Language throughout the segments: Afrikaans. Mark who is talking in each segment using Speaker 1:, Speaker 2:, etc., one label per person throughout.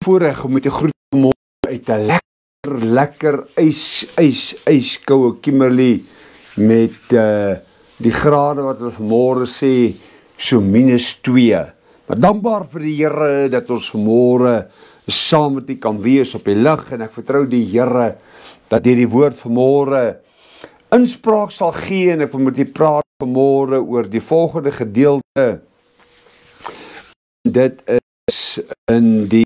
Speaker 1: voorreg om met 'n groep vanmôre uit 'n lekker ijskoue Kimberley met die grade wat ons vanmôre sê so -2. Maar dankbaar vir die Here dat ons vanmôre saam met U kan wees op die lig, en ek vertrou die Here dat deur die woord vanmôre inspraak sal gee, en ek wil met U praat vanmôre oor die volgende gedeelte. Dit is in die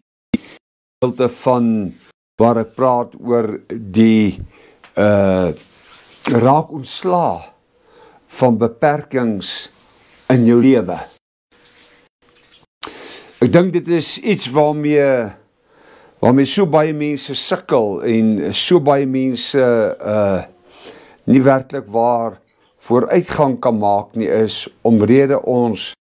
Speaker 1: gedeelte van waar ek praat oor die raak ontslae van beperkings in jou lewe. Ek dink dit is iets waarmee so baie mense sukkel, en so baie mense nie werklik waar vooruitgang kan maak nie, is omrede ons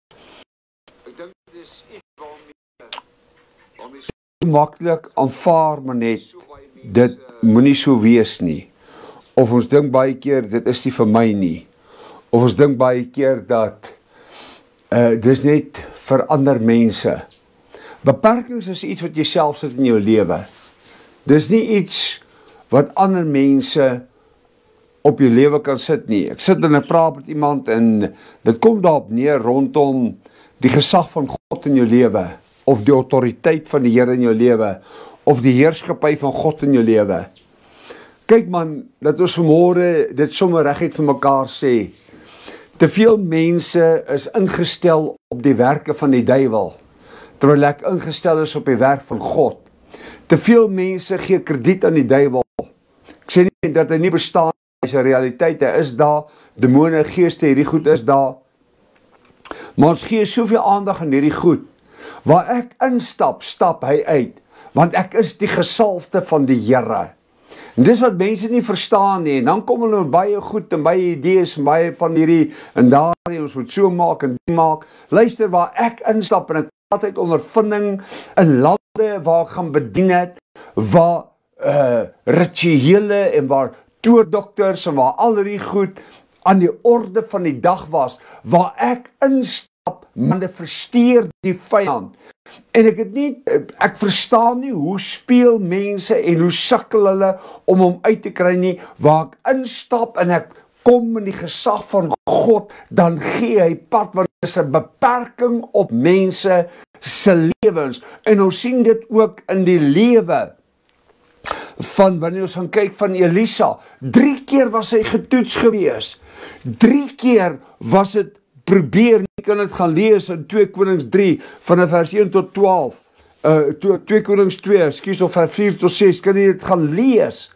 Speaker 1: maklik aanvaar, maar net dit moenie so wees nie. Of ons dink baie keer dit is nie vir my nie. Of ons dink baie keer dat dis net vir ander mense. Beperkings is iets wat jy self sit in jou lewe. Dis nie iets wat ander mense op jou lewe kan sit nie. Ek sit en ek praat met iemand, en dit kom daarop neer rondom die gesag van God in jou lewe, of die autoriteit van die Here in jou lewe, of die heerskappy van God in jou lewe. Kyk man, dat ons vanmôre dit sommer reguit vir mekaar sê. Te veel mense is ingestel op die werke van die duiwel, terwyl ek ingestel is op die werk van God. Te veel mense gee krediet aan die duiwel. Ek sê nie dat hy nie bestaan, hy is 'n realiteit, hy is daar, demone, geeste, hierdie goed is daar. Maar ons gee soveel aandag aan hierdie goed. Waar ek instap, stap hy uit, want ek is die gesalfde van die Here. En dis wat mense nie verstaan nie, en dan kom hulle met baie goed, en baie idees, en baie van hierdie, en daar, ons moet so maak, en die maak. Luister, waar ek instap, en ek altyd ondervinding, in lande waar ek gaan bedien het, waar rituele, en waar toordokters, en waar al die goed, aan die orde van die dag was, waar ek instap, manifesteer die vyand. En ek verstaan nie hoe speel mense en hoe sukkel hulle om hom uit te kry nie. Waar ek instap en ek kom in die gesag van God, dan gee hy pad, want dit is 'n beperking op mense se lewens. En ons sien dit ook in die lewe van, wanneer ons gaan kyk van Elisa, 3 keer was hy getoets gewees. 3 keer was dit probeer, jy kan dit gaan lees in 2 Konings 3, vanaf vers 1 tot 12, 2 Konings 2, ekskuus, of vers 4 tot 6, kan jy dit gaan lees.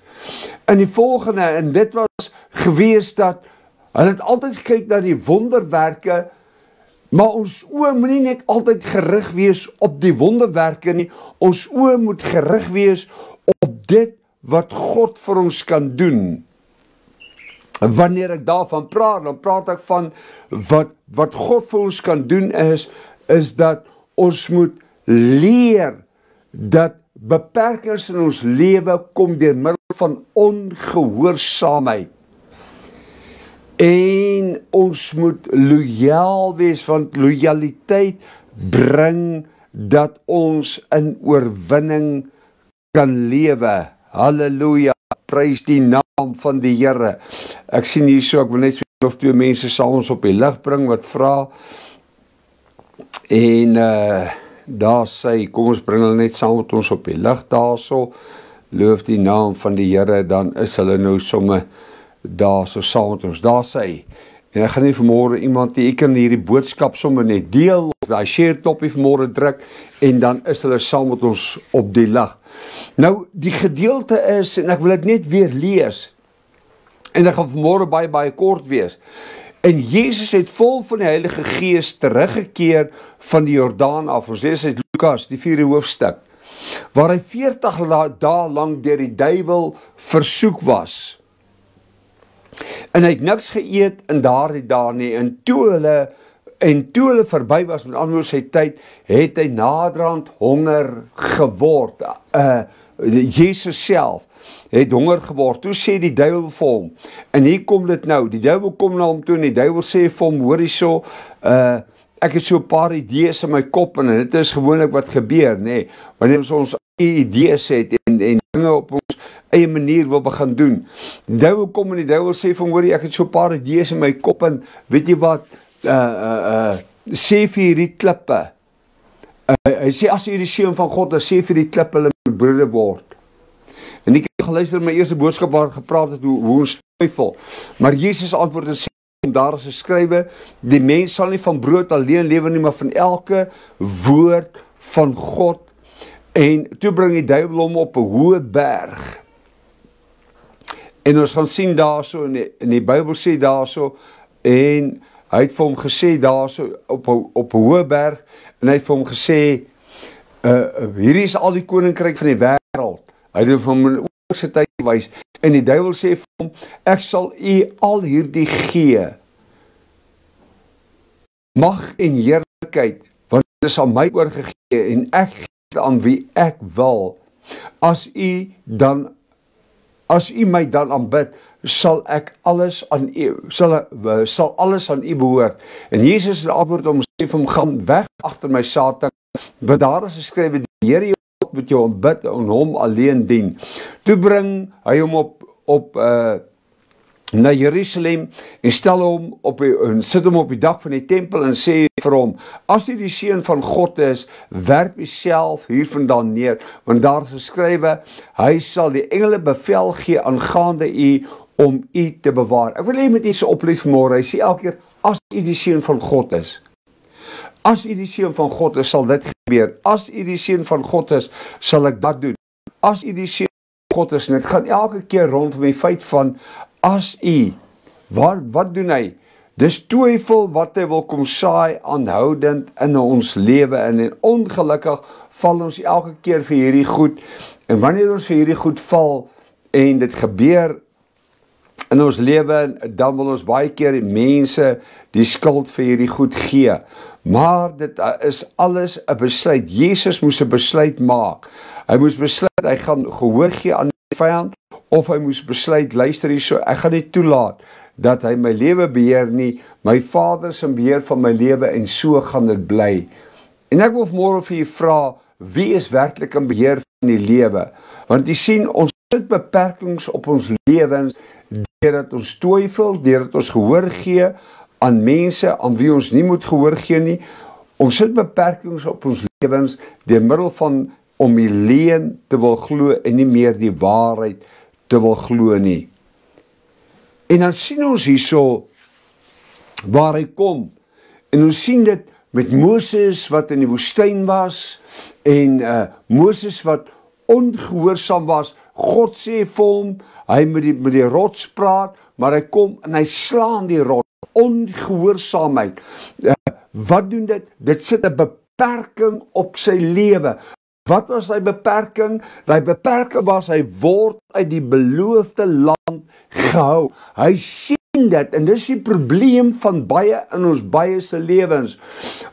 Speaker 1: In die volgende, en dit was gewees dat, hulle het altyd gekyk na die wonderwerke, maar ons oë moet nie net altyd gerig wees op die wonderwerke nie, ons oë moet gerig wees op dit wat God vir ons kan doen. Wanneer ek daarvan praat, dan praat ek van wat God vir ons kan doen is dat ons moet leer dat beperkings in ons lewe kom deur middel van ongehoorsaamheid. En ons moet loyaal wees, want lojaliteit bring dat ons in oorwinning kan lewe. Halleluja, prys die naam van die Here. Ek sien hier so, ek wil net so 1 of 2 mense saam ons op die lig bring wat vra. En daar sê, kom ons bring hulle net saam met ons op die lig daarso. Loof die naam van die Here, dan is hulle nou somme daar so saam met ons. Daar sê, en ek gaan nie vanmôre iemand nie, ek kan hierdie boodskap sommer net deel, of die share toppie vanmôre druk, en dan is hulle saam met ons op die lig. Nou, die gedeelte is, en ek wil dit net weer lees, en ek gaan vanmôre baie kort wees. En Jesus het vol van die Heilige Gees teruggekeer van die Jordaan af. Ons lees uit Lukas, die 4de hoofstuk, waar hy 40 dae lang deur die duiwel versoek was. En hy het niks geëet in daardie dae nie, en toe hulle verby was, met ander woorde sy tyd, het hy naderhand honger geword. Jesus self het honger geword. Toe sê die duiwel vir hom, en hier kom dit nou, die duiwel kom na hom toe, en die duiwel sê vir hom, hoor hierso, ek het so 'n paar idees in my kop, en dit is gewoonlik wat gebeur, nê, wanneer ons idees het en dinge op ons eie manier wil begin doen. Die duiwel kom en die duiwel sê van, hoor jy, ek het so 'n paar idees in my kop en weet jy wat, sê vir hierdie klippe. Hy sê, as jy die seun van God is, sê vir die klippe, hulle moet broede word. En ek het geluister in my eerste boodskap waar gepraat het hoe ons twyfel. Maar Jesus antwoord en sê, daar is geskrywe, die mens sal nie van brood alleen lewe nie, maar van elke woord van God. En toe bring die duiwel hom op 'n hoë berg. En ons gaan sien daarso, in die Bybel sê daarso, en hy het vir hom gesê daarso, op 'n hoë berg, en hy het vir hom gesê, hierdie is al die koninkryk van die wêreld. Hy het vir hom in oorse tyd gewys, en die duiwel sê vir hom, ek sal u al hierdie gee, mag en heerlikheid, want dit is aan my oorgegee, en ek gee dit aan wie ek wil. As u my dan aanbid, sal ek alles aan u, sal alles aan u behoort. En Jesus het antwoord om sê vir hom, gaan weg agter my Satan, want daar is geskrywe, die Here jou God moet jou aanbid en hom alleen dien. Toe bring hy hom op na Jerusalem en stel hom en sit hom op die dak van die tempel en sê vir hom, as jy die seun van God is, werp jouself hiervandaan neer, want daar is geskrywe, hy sal die engele bevel gee aangaande u om u te bewaar. Ek wil hê met iets oplet vanmôre. Hy sê elke keer, as u die seun van God is, as u die seun van God is, sal dit gebeur. As u die seun van God is, sal ek dat doen. As u die seun van God is, en dit gaan elke keer rondom die feit van, as u, wat doen hy? Dis twyfel wat hy wil kom saai aanhoudend in ons lewe, en ongelukkig val ons elke keer vir hierdie goed, en wanneer ons vir hierdie goed val, en dit gebeur in ons lewe, dan wil ons baie keer die mense die skuld vir hierdie goed gee. Maar dit is alles 'n besluit. Jesus moes 'n besluit maak. Hy moes besluit, hy gaan gehoor gee aan die vyand, of hy moes besluit, luister hierso, ek gaan nie toelaat dat hy my lewe beheer nie, my Vader is in beheer van my lewe, en so gaan dit bly. En ek wil vanmôre vir julle vra, wie is werklik in beheer van die lewe? Want jy sien, ons sit beperkings op ons lewens, deurdat ons twyfel, deurdat ons gehoor gee aan mense, aan wie ons nie moet gehoor gee nie. Ons sit beperkings op ons lewens, deur middel van om die leuen te wil glo, en nie meer die waarheid te wil glo nie. En dan sien ons hierso, waar hy kom, en ons sien dit met Moses wat in die woestyn was, en Moses wat ongehoorsaam was. God sê vir hom, hy met die rots praat, maar hy kom en hy slaan die rots. Ongehoorsaamheid. Wat doen dit? Dit sit 'n beperking op sy lewe. Wat was sy beperking? Die beperking was, hy word uit die beloofde land gehou. Hy sien dit, en dis die probleem van baie in ons baie se lewens.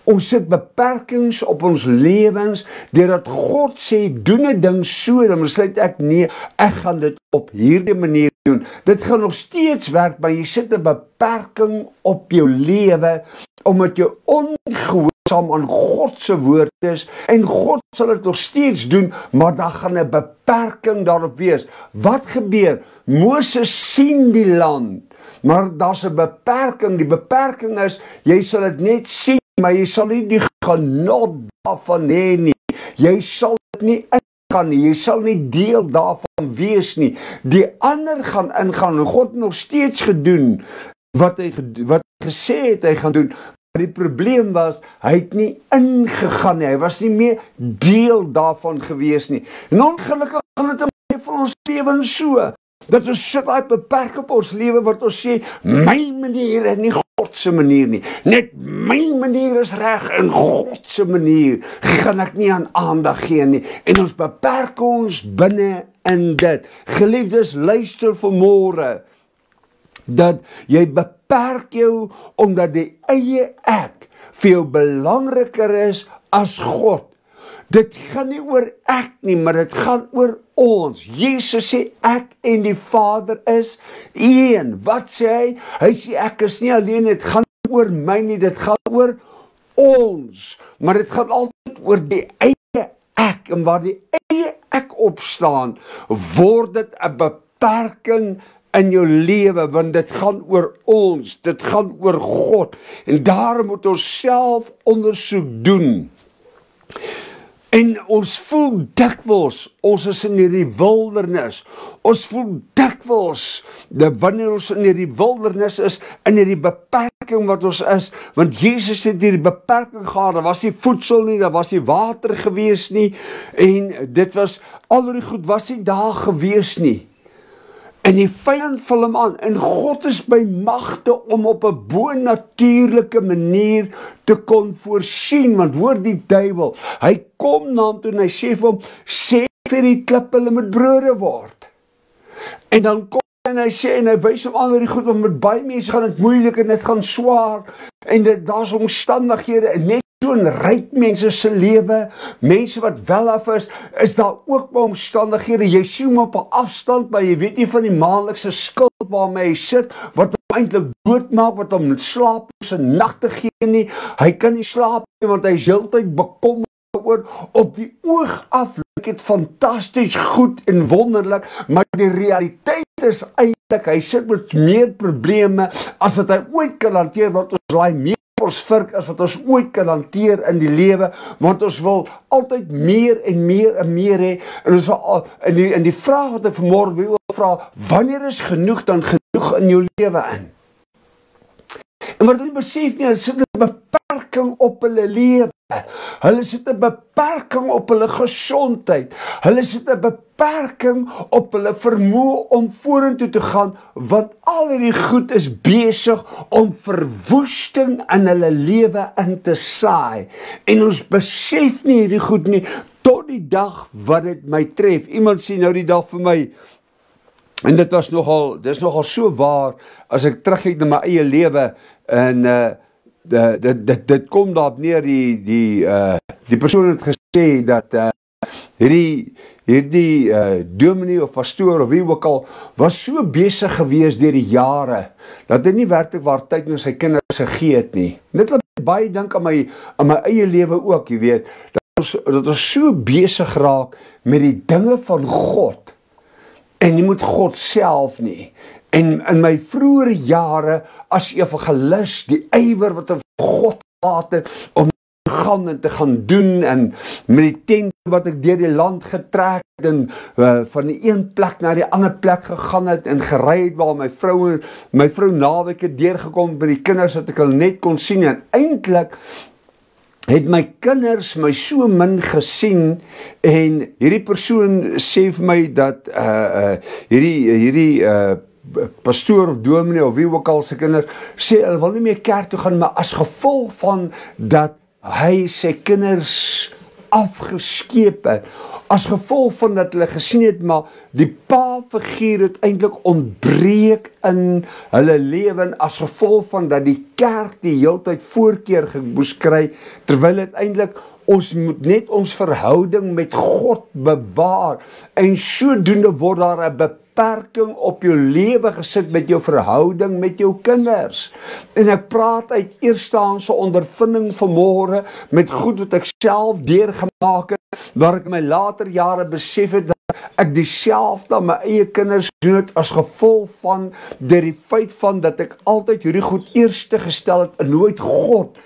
Speaker 1: Ons sit beperkings op ons lewens, deurdat God sê, doen 'n ding so, dan besluit ek, nee, ek gaan dit op hierdie manier doen. Dit gaan nog steeds werk, maar jy sit 'n beperking op jou lewe, omdat jy ongehoorsaam aan God se woord is, en God sal dit nog steeds doen, maar daar gaan 'n beperking daarop wees. Wat gebeur? Moses sien die land, maar daar's 'n beperking. Die beperking is, jy sal dit net sien, maar jy sal nie die genot daarvan hê nie. Jy sal dit nie ingaan nie. Jy sal nie deel daarvan wees nie. Die ander gaan ingaan, en God nog steeds gedoen wat hy gesê het hy gaan doen. Maar die probleem was, hy het nie ingegaan nie. Hy was nie meer deel daarvan gewees nie. En ongelukkig gaan dit in baie van ons lewens so, dat ons sit uit beperk op ons lewe, wat ons sê, my manier en nie God se manier nie. Net my manier is reg, en God se manier gaan ek nie aan aandag gee nie. En ons beperk ons binne in dit. Geliefdes, luister vanmôre, dat jy beperk jou, omdat die eie ek vir jou belangriker is as God. Dit gaan nie oor ek nie, maar dit gaan oor ons. Jesus sê, ek en die Vader is een. Wat sê hy? Hy sê, ek is nie alleen, dit gaan nie oor my nie, dit gaan oor ons. Maar dit gaan altyd oor die eie ek, en waar die eie ek opstaan, word dit 'n beperking in jou lewe, want dit gaan oor ons, dit gaan oor God, en daarom moet ons self ondersoek doen. En ons voel dikwels, ons is in hierdie wildernis, ons voel dikwels, wanneer ons in hierdie wildernis is, in hierdie beperking wat ons is, want Jesus het hierdie beperking gehad, daar was nie voedsel nie, daar was nie water gewees nie, en dit was, al die goed was nie daar gewees nie. En die vyand val hom aan, en God is by magte om op 'n bo-natuurlike manier te kon voorsien, want hoor die duiwel, hy kom na hom toe en hy sê vir hom, sê vir die klip, hulle moet brode word. En dan kom hy en hy sê, en hy wys hom aan die goed, want met baie mense gaan dit moeilik, en dit gaan swaar, en daar's omstandighede, en net so in ryk mense se lewe, mense wat welaf is daar ook by omstandighede, jy sien hom op 'n afstand, maar jy weet nie van die maandelikse skuld waarmee hy sit, wat hom eintlik doodmaak, wat hom slaaplose nagte gee nie, hy kan nie slaap nie, want hy is heeltyd bekommerd oor, op die oog af lyk dit fantasties goed en wonderlik, maar die realiteit is eintlik, hy sit met meer probleme, as wat hy ooit kan hanteer, want ons laai meer ons virk as wat ons ooit kan hanteer in die lewe, want ons wil altyd meer en meer en meer hê, en ons wil, en die vraag wat ek vanmôre wil vra, wanneer is genoeg dan genoeg in jou lewe in? En wat hulle besef nie, hulle sit 'n beperking op hulle lewe, hulle sit 'n beperking op hulle gesondheid, hulle sit 'n beperking op hulle vermoë om vorentoe te gaan, want al hierdie goed is besig om verwoesting in hulle lewe in te saai. En ons besef nie hierdie goed nie, tot die dag wat dit my tref. Iemand sê nou die dag vir my, en dit is nogal so waar, as ek terugkyk na my eie lewe, en dit kom daarop neer, die persoon het gesê, dat hierdie dominee of pastoor of wie ook al, was so besig gewees deur die jare, dat hy nie werklik waar tyd met sy kinders gegee het nie. Dit laat baie dink aan my eie lewe ook, jy weet, dat ons so besig raak met die dinge van God, en nie met God self nie. En in my vroeë jare as evangelis, die ywer wat ek vir God gehad het, om te gaan en te gaan doen, en met die tent wat ek deur die land getrek het, en van die een plek na die ander plek gegaan het, en gery het, waar my vrou naweek het deurgekom, by die kinders, dat ek hulle net kon sien, en eintlik het my kinders my so min gesien, en hierdie persoon sê vir my, dat hierdie pastoor of dominee of wie ook al se kinders, sê hulle wil nie meer kerk toe gaan, maar as gevolg van dat hy sy kinders afgeskeep het, as gevolg van dat hulle gesien het, maar die pa-figuur het eintlik ontbreek in hulle lewe, as gevolg van dat die kerk die heeltyd voorkeur moes kry, terwyl het eintlik, ons moet net ons verhouding met God bewaar, en sodoende word daar 'n beperking op jou lewe gesit met jou verhouding met jou kinders. En ek praat uit eerstehandse ondervinding vanmôre met goed wat ek self deurgemaak het, waar ek in my later jare besef het dat ek dieselfde aan my eie kinders doen het, as gevolg van die feit van dat ek altyd hierdie goed eerste gestel het en nooit God.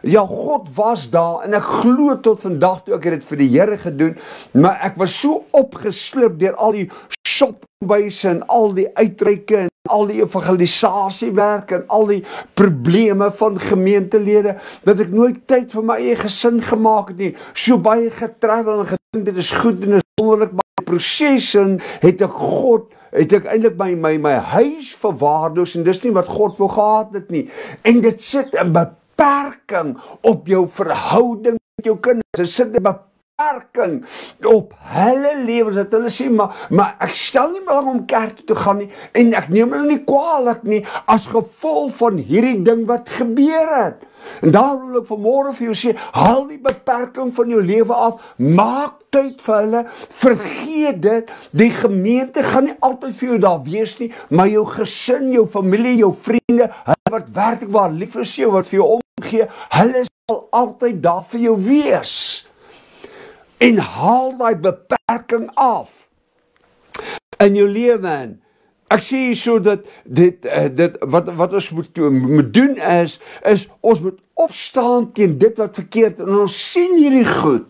Speaker 1: Ja, God was daar, en ek glo tot vandag toe ek het dit vir die Here gedoen, maar ek was so opgeslip deur al die shopbuise en al die uitreike en al die evangelisasiewerk en al die probleme van gemeentelede, dat ek nooit tyd vir my eie gesin gemaak het nie, so baie getravel en gedink dit is goed en is wonderlik, maar die proses het ek eintlik my huis verwaarloos, en dis nie wat God wou gehad het nie, en dit sit 'n beperking op jou verhouding met jou kinders, dit sit 'n beperking op hulle lewens, dat hulle sê, maar ek stel nie belang om kerk toe te gaan nie, en ek neem hulle nie kwaadlik nie, as gevolg van hierdie ding wat gebeur het. En daarom wil ek vanmôre vir jou sê, haal die beperking van jou lewe af, maak tyd vir hulle, vergeet dit, die gemeente gaan nie altyd vir jou daar wees nie, maar jou gesin, jou familie, jou vriende, hulle wat werklik waar lief is jou, wat vir jou omgee, hulle sal altyd daar vir jou wees. en haal daai beperking af in jou lewe in. Ek sê hier so dat wat ons moet doen is ons moet opstaan teen dit wat verkeerd en ons sien hierdie goed.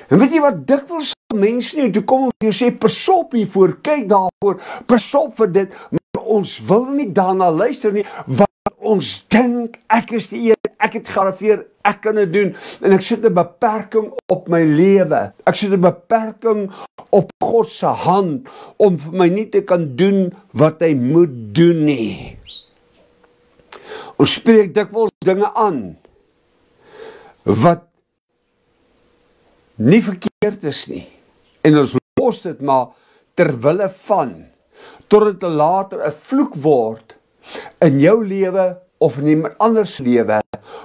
Speaker 1: En weet jy wat dikwels mense nie, toe kom ons jou sê, pas op hiervoor, kyk daarvoor, pas op vir dit, maar ons wil nie daarna luister nie, want ons dink, ek is die een, ek het garandeer, ek kan dit doen, en ek sit 'n beperking op my lewe, ek sit 'n beperking op God se hand, om vir my nie te kan doen wat hy moet doen nie. Ons spreek dikwels dinge aan, wat nie verkeerd is nie, en ons los dit maar terwille van, totdat dit later 'n vloek word in jou lewe of in iemand anders lewe,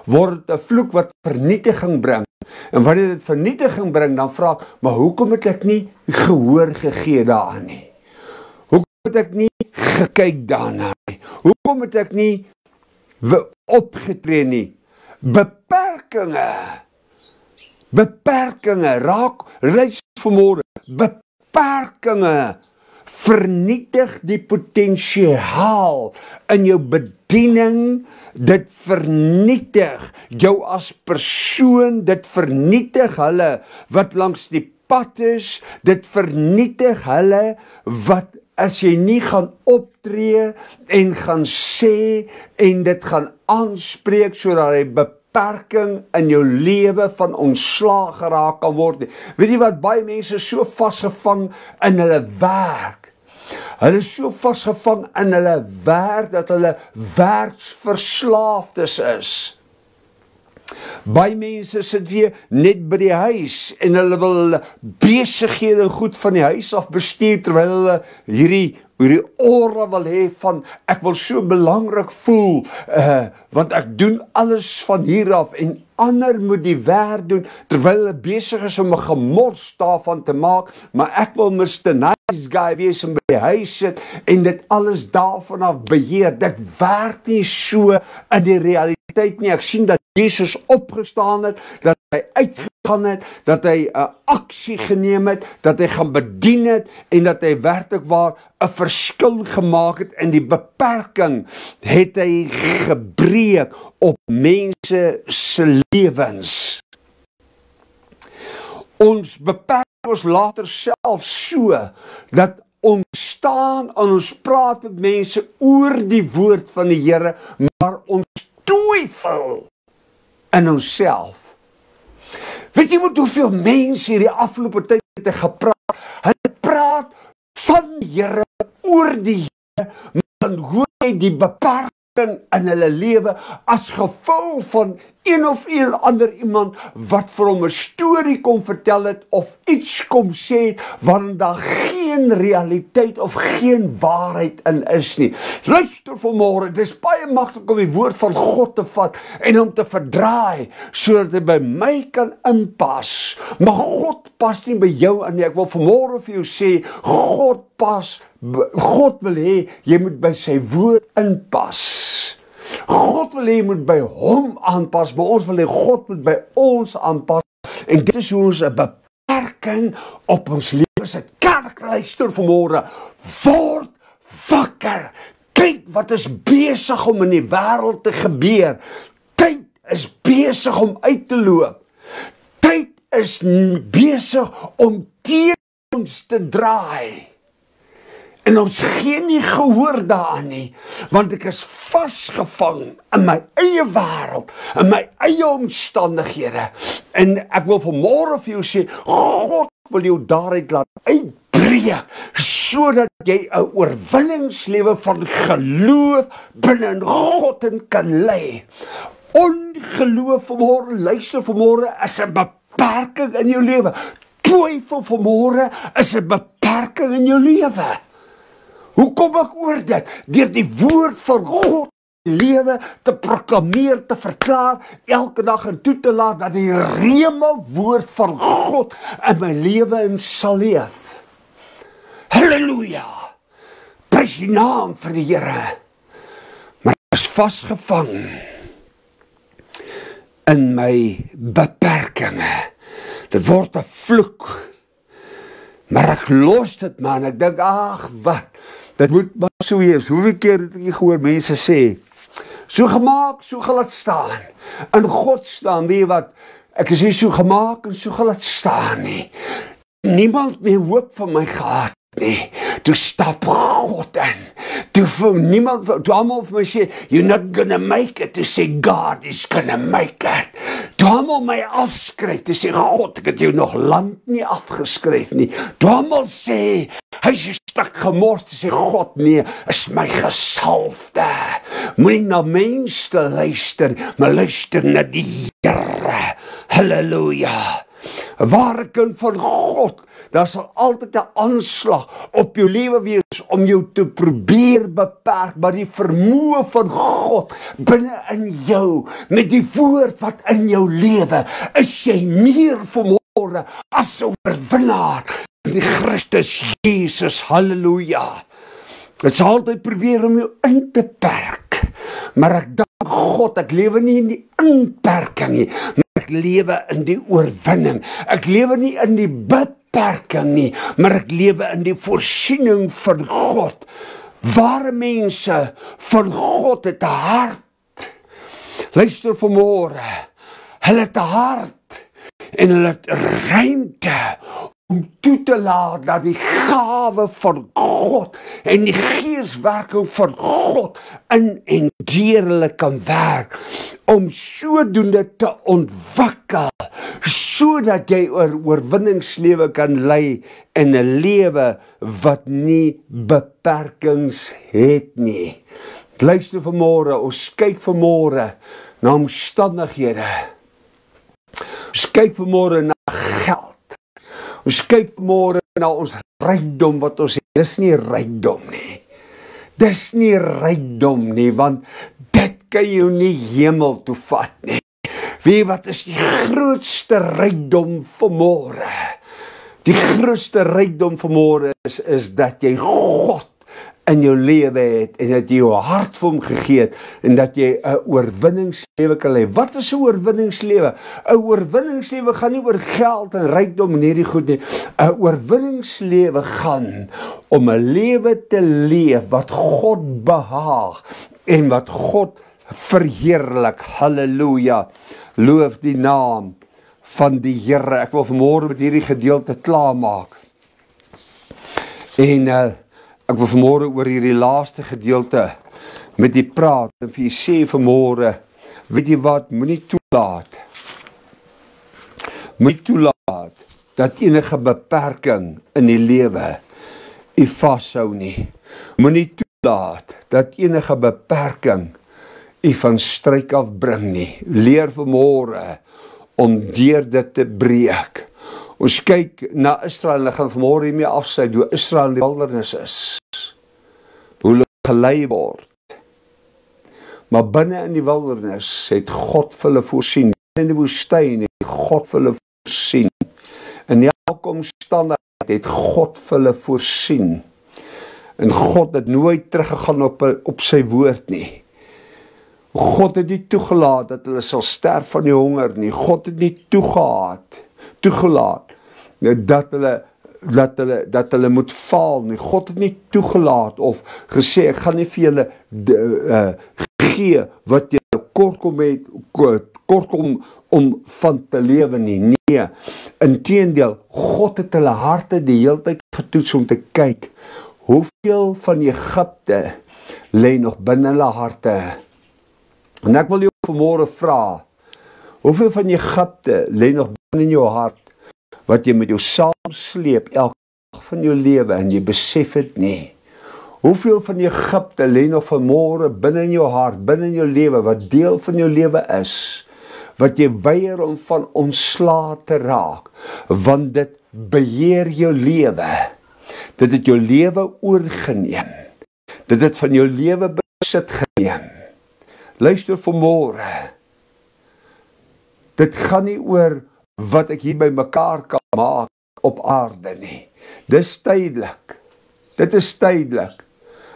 Speaker 1: word dit 'n vloek wat vernietiging bring. En wanneer dit vernietiging bring, dan vra ek, maar hoekom het ek nie gehoor gegee daaraan nie? Hoekom het ek nie gekyk daarna nie? Hoekom het ek nie opgetree nie? Beperkinge, raak, reis vanmôre, beperkinge, vernietig die potensiaal in jou bediening, dit vernietig jou as persoon, dit vernietig hulle wat langs die pad is, dit vernietig hulle wat as jy nie gaan optree en gaan sê en dit gaan aanspreek sodat hy beperking in jou lewe van ontslaag geraak kan word nie. Weet jy wat, baie mense so vasgevang in hulle werk. Hulle is so vasgevang in hulle werk dat hulle werksverslaafdes is. Baie mense sit weer net by die huis en hulle wil hulle besighede goed van die huis af bestuur terwyl hulle hierdie aura wil hê van ek wil so belangrik voel want ek doen alles van hier af en ander moet die werk doen terwyl hulle besig is om 'n gemors daarvan te maak, maar ek wil Mr. Nice Guy wees en by die huis sit en dit alles daarvan af beheer. Dit werk nie so in die realiteit nie. Ek sien dat Jesus opgestaan het, dat hy uitgegaan het, dat hy 'n aksie geneem het, dat hy gaan bedien het en dat hy werklik waar 'n verskil gemaak het in die beperking het hy gebreek op mense se lewens. Ons beperk ons later self so dat ons staan en ons praat met mense oor die woord van die Here, maar ons twyfel in onsself. Weet jy met hoeveel mense hierdie afgelope tyd het gepraat? Hulle praat van die Here, oor die Here, maar dan hoor jy die beperking in hulle lewe as gevolg van een of een ander iemand wat vir hom 'n storie kom vertel het of iets kom sê waarin daar geen realiteit of geen waarheid in is nie. Luister vanmôre, dit is baie maklik om die woord van God te vat en hom te verdraai sodat hy by my kan inpas. Maar God pas nie by jou in nie. Ek wil vanmôre vir jou sê, God wil hê jy moet by sy woord inpas. God wil hê jy moet by hom aanpas, maar ons wil hê God moet by ons aanpas. En dit is hoe ons 'n beperking op ons lewens het. Kerk, luister vanmôre, word wakker. Kyk wat is besig om in die wêreld te gebeur. Tyd is besig om uit te loop. Tyd is besig om teen ons te draai. En ons gee nie gehoor daaraan nie, want ek is vasgevang in my eie wêreld, in my eie omstandighede. En ek wil vanmôre vir jou sê, God wil jou daaruit laat uitbreek, sodat jy 'n oorwinningslewe van geloof binne in God kan lei. Ongeloof vanmôre, luister vanmôre, is 'n beperking in jou lewe. Twyfel vanmôre is 'n beperking in jou lewe. Hoe kom ek oor dit? Deur die woord van God lewe te proklameer, te verklaar, elke dag en toe te laat dat die rema woord van God in my lewe in sal leef. Halleluja! Prys die naam vir die Here. Maar ek is vasgevang in my beperkinge. Dit word 'n vloek. Maar ek los dit man, ek dink, ag wat, dit moet maar so wees. Hoeveel keer het ek gehoor mense sê, so gemaak, so gaan dit staan. In God staan, weet jy wat, ek is nie so gemaak en so gaan dit staan nie. Niemand meer hoop van my gehad nie. Toe stap God in. Toe almal vir my sê, you're not gonna make it. Toe sê God is gonna make it. Toe almal my afskryf, toe sê God, ek het jou nog lank nie afgeskryf nie. Toe almal sê, hy is 'n stuk gemors, toe sê God, nee, is my gesalfde. Moenie na mense luister, maar luister na die Here. Halleluja. 'n Ware kind van God, daar sal altyd 'n aanslag op jou lewe wees om jou te probeer beperk, maar die vermoë van God binne in jou, met die woord wat in jou lewe, is jy meer vermoë as 'n oorwinnaar in die Christus Jesus. Halleluja. Dit sal altyd probeer om jou in te perk, maar ek dank God, ek lewe nie in die inperking nie, maar ek lewe in die oorwinning. Ek lewe nie in die beperking nie, maar ek lewe in die voorsiening van God. Ware mense van God het 'n hart. Luister vanmôre, hulle het 'n hart en hulle het ruimte om toe te laat dat die gawe van God en die geeswerking van God in en deur hulle kan werk, om sodoende te ontwikkel, sodat jy 'n oorwinningslewe kan lei in 'n lewe wat nie beperkings het nie. Luister vanmôre, ons kyk vanmôre na omstandighede. Ons kyk vanmôre na geld. Ons kyk vanmôre na ons rykdom wat ons het. Dis nie rykdom nie. Dis nie rykdom nie, want dit kan jou nie hemel toe vat nie. Weet wat is die grootste rykdom vanmôre? Die grootste rykdom vanmôre is dat jy God in jou lewe het en dat jy jou hart vir hom gegee het en dat jy 'n oorwinningslewe kan lei. Wat is 'n oorwinningslewe? 'n Oorwinningslewe gaan nie oor geld en rykdom en hierdie goed nie. 'n Oorwinningslewe gaan om 'n lewe te leef wat God behaag en wat God verheerlik. Halleluja. Loof die naam van die Here. Ek wil vanmôre met hierdie gedeelte klaarmaak. En ek wil vanmôre oor hierdie laaste gedeelte met die praat en vir jy sê vanmôre, weet jy wat, moenie toelaat dat enige beperking in die lewe jy vashou nie. Moenie toelaat dat enige beperking jy van stryk af bring nie. Leer vanmôre om deur dit te breek. Ons kyk na Israel en ek gaan vanmôre hiermee afsluit hoe Israel in die wildernis is. Hoe hulle gelei word. Maar binne in die wildernis het God vir hulle voorsien. In die woestyn het God vir hulle voorsien. In elke omstandigheid het God vir hulle voorsien. En God het nooit teruggegaan op sy woord nie. God het nie toegelaat dat hulle sal sterf van die honger nie. God het nie toegelaat dat hulle moet faal nie. God het nie toegelaat of gesê ek gaan nie vir julle gee wat jy kort kom om van te lewe nie. Nee, inteendeel, God het hulle harte die hele tyd getoets om te kyk hoeveel van Egipte lê nog binne hulle harte. En ek wil jou vanmôre vra, hoeveel van Egipte lê nog binne in jou hart wat jy met jou saamsleep elke dag van jou lewe en jy besef dit nie? Hoeveel van Egipte lê nog vanmôre binne in jou hart, binne in jou lewe wat deel van jou lewe is, wat jy weier om van ontslae te raak, want dit beheer jou lewe. Dit het jou lewe oorgeneem. Dit het van jou lewe besit geneem. Luister vanmôre. Dit gaan nie oor wat ek hier by mekaar kan maak op aarde nie. Dis tydelik. Dit is tydelik.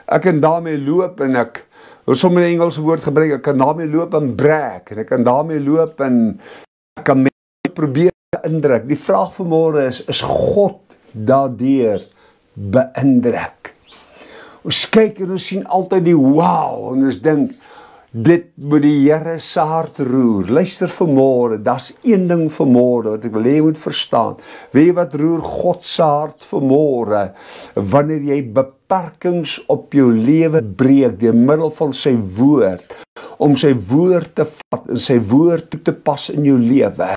Speaker 1: Ek kan daarmee loop en ek sommer 'n Engelse woord gebruik, ek kan daarmee loop en brag en ek kan daarmee loop en ek kan probeer beïndruk? Die vraag vanmôre is God daardeur beïndruk? Ons kyk en ons sien altyd die wow, en ons dink, dit moet die Here se hart roer. Luister vanmôre, daar's een ding vanmôre wat ek wil hê jy moet verstaan. Weet jy wat roer God se hart vanmôre? Wanneer jy beperkings op jou lewe breek deur middel van sy woord, om sy woord te vat en sy woord toe te pas in jou lewe,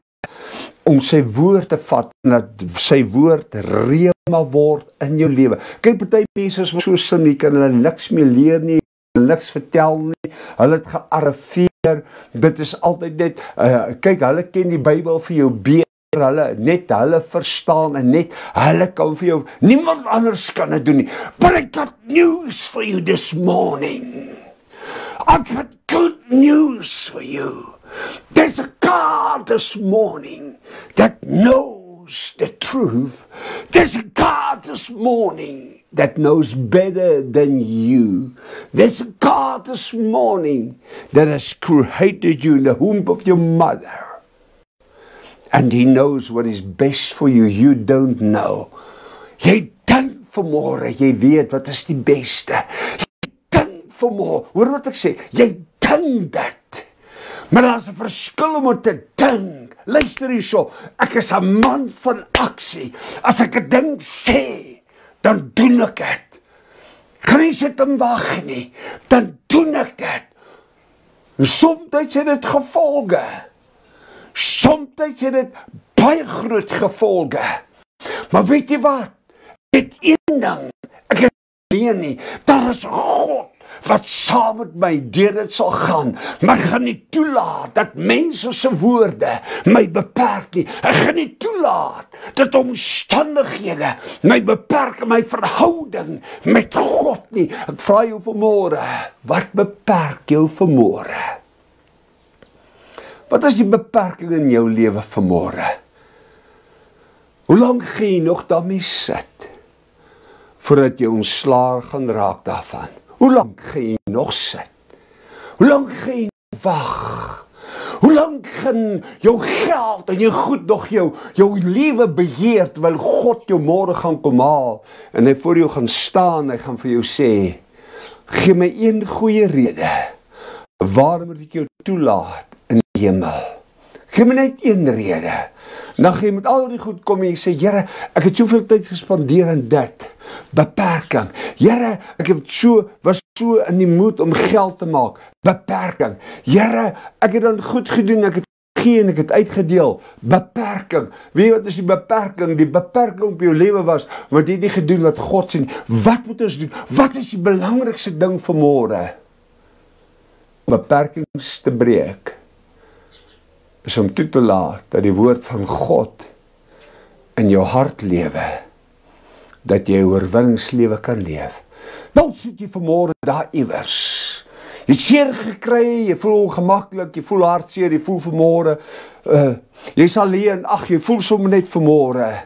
Speaker 1: om sy woord te vat en dat sy woord rema word in jou lewe. Kyk, party mense is so slim, jy kan hulle niks meer leer nie, niks vertel nie, hulle het gearriveer, dit is altyd net, kyk, hulle ken die Bybel vir jou beter, hulle verstaan en net, hulle kan vir jou, niemand anders kan dit doen nie. But I got news for you this morning. I've got good news for you. There's a God this morning that knows the truth. There's a God this morning that knows better than you. There's a God this morning that has created you in the womb of your mother. And He knows what is best for you. You don't know. Jy dink vanmôre, jy weet wat is die beste. Jy dink vanmôre, hoor wat ek sê, jy dink dit. Maar daar's 'n verskil om te dink. Luister hierso, ek is 'n man van aksie. As ek 'n ding sê, dan doen ek dit. Kan nie sit en wag nie, dan doen ek dit. En soms het dit gevolge. Soms het dit baie groot gevolge. Maar weet jy wat? Dit een ding, ek is alleen nie, daar is God wat saam met my deur dit sal gaan, maar ek gaan nie toelaat dat mense se woorde my beperk nie. Ek gaan nie toelaat dat omstandighede my beperk in my verhouding met God nie. Ek vra jou vanmôre, wat beperk jou vanmôre? Wat is die beperking in jou lewe vanmôre? Hoe lank gaan jy nog daarmee sit voordat jy ontslae gaan raak daarvan? Hoe lank gaan jy nog sit? Hoe lank gaan jy wag? Hoe lank gaan jou geld en jou goed nog jou lewe beheer terwyl God jou môre gaan kom haal en hy voor jou gaan staan, hy gaan vir jou sê, gee my een goeie rede waarom moet ek jou toelaat in die hemel? Gee my net een rede. Dan gaan jy met al die goed kom en jy sê, Here, ek het soveel tyd gespandeer aan dit. Beperking. Here, ek was so in die moed om geld te maak. Beperking. Here, ek het dan goed gedoen, ek het gegee en ek het uitgedeel. Beperking. Weet jy wat is die beperking? Die beperking op jou lewe was, want jy het nie gedoen wat God sê nie. Wat moet ons doen? Wat is die belangrikste ding vanmôre? Beperkings te breek is om toe te laat dat die woord van God in jou hart lewe, dat jy 'n oorwinningslewe kan leef. Dan sit jy vanmôre daar iewers. Jy het seer gekry, jy voel ongemaklik, jy voel hartseer, jy voel vanmôre, jy's alleen, jy voel sommer net vanmôre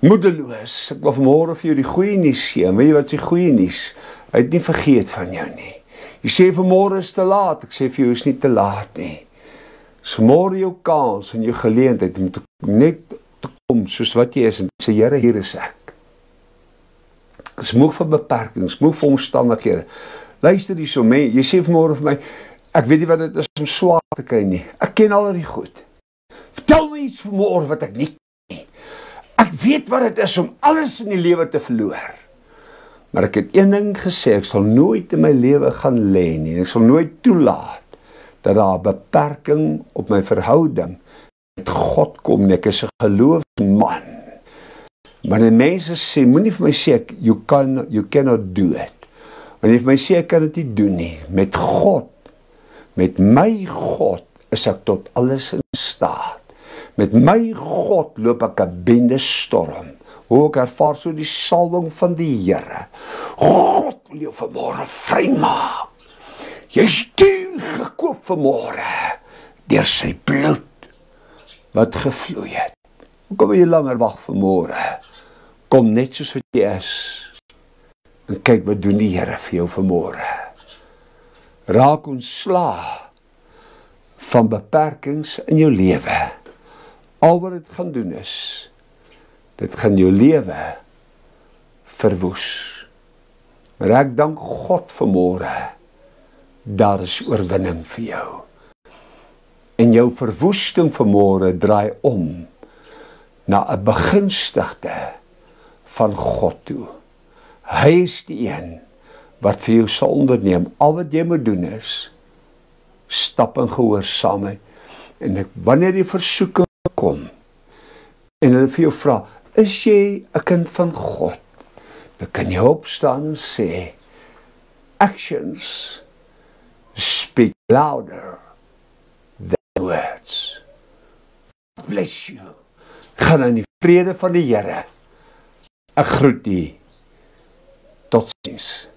Speaker 1: moedeloos. Ek wil vanmôre vir jou die goeie nuus gee. Weet jy wat die goeie nuus? Hy het nie vergeet van jou nie. Jy sê vanmôre is te laat, ek sê vir jou is nie te laat nie. Is vanmôre jou kans en jou geleentheid om net te kom soos wat jy is en sê, Here, hier is ek. Ek is moeg van beperkings, moeg van omstandighede. Luister hierso, jy sê vanmôre vir my, ek weet nie wat dit is om swaar te kry nie. Ek ken al die goed. Vertel my iets vanmôre wat ek nie ken nie. Ek weet wat dit is om alles in die lewe te verloor. Maar ek het een ding gesê, ek sal nooit in my lewe gaan lê nie. Ek sal nooit toelaat dat daar 'n beperking op my verhouding met God kom. Ek is 'n geloofsman. Maar die mense sê, moenie vir my sê, you cannot do it. Wanneer jy vir my sê, ek kan dit nie doen nie. Met God, met my God, is ek tot alles in staat. Met my God loop ek 'n bende storm. Hoe ek ervaar so die salwing van die Here. God wil jou vanmôre vrymaak. Jy is duur gekoop vanmôre deur sy bloed wat gevloei het. Hoe kom jy langer wag vanmôre? Kom net soos wat jy is. En kyk wat doen die Here vir jou vanmôre. Raak ontslae van beperkings in jou lewe. Al wat dit gaan doen is, dit gaan jou lewe verwoes. Maar ek dank God vanmôre, daar is oorwinning vir jou. En jou verwoesting vanmôre draai om na 'n begunstigde van God toe. Hy is die een wat vir jou sal onderneem. Al wat jy moet doen is, stap in gehoorsaamheid. En wanneer die versoeking kom, en hulle vir jou vra, is jy 'n kind van God? Dan kan jy opstaan en sê, actions speak louder than words. Bless you. Gaan in die vrede van die Here. Ek groet u. Totsiens.